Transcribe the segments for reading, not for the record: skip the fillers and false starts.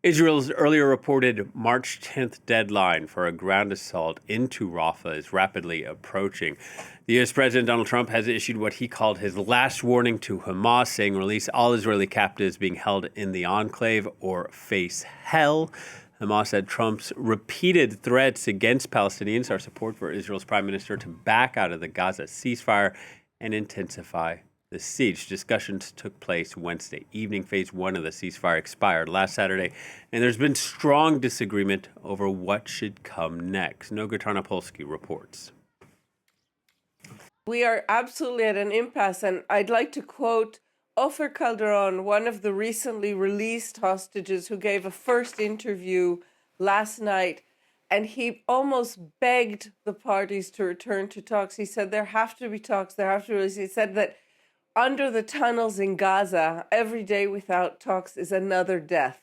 Israel's earlier reported March 10th deadline for a ground assault into Rafah is rapidly approaching. The U.S. President Donald Trump has issued what he called his last warning to Hamas, saying release all Israeli captives being held in the enclave or face hell. Hamas said Trump's repeated threats against Palestinians are support for Israel's prime minister to back out of the Gaza ceasefire and intensify the siege. Discussions took place Wednesday evening. Phase one of the ceasefire expired last Saturday, and there's been strong disagreement over what should come next. Noga Tarnopolsky reports. We are absolutely at an impasse, and I'd like to quote Ofer Calderon, one of the recently released hostages who gave a first interview last night, and he almost begged the parties to return to talks. He said there have to be talks, there have to be. He said that under the tunnels in Gaza, every day without talks is another death.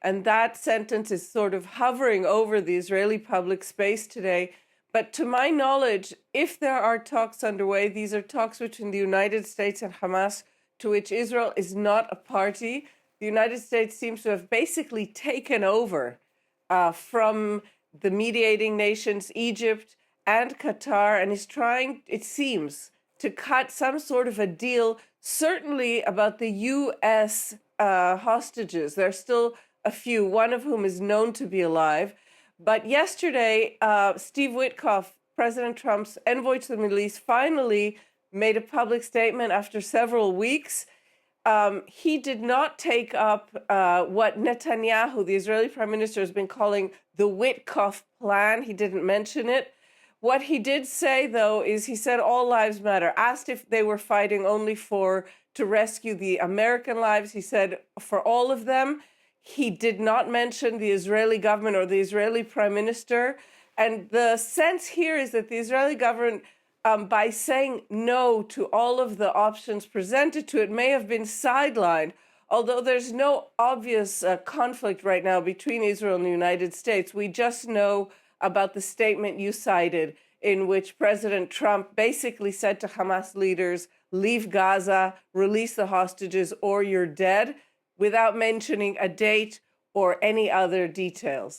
And that sentence is sort of hovering over the Israeli public space today. But to my knowledge, if there are talks underway, these are talks between the United States and Hamas, to which Israel is not a party. The United States seems to have basically taken over from the mediating nations, Egypt and Qatar, and is trying, it seems, to cut some sort of a deal, certainly about the U.S. Hostages. There are still a few, one of whom is known to be alive. But yesterday, Steve Witkoff, President Trump's envoy to the Middle East, finally made a public statement after several weeks. He did not take up what Netanyahu, the Israeli prime minister, has been calling the Witkoff plan. He didn't mention it. What he did say, though, is he said all lives matter. Asked if they were fighting only to rescue the American lives, he said for all of them. He did not mention the Israeli government or the Israeli prime minister. And the sense here is that the Israeli government, by saying no to all of the options presented to it, may have been sidelined. Although there's no obvious conflict right now between Israel and the United States, we just know about the statement you cited, in which President Trump basically said to Hamas leaders, leave Gaza, release the hostages, or you're dead, without mentioning a date or any other details.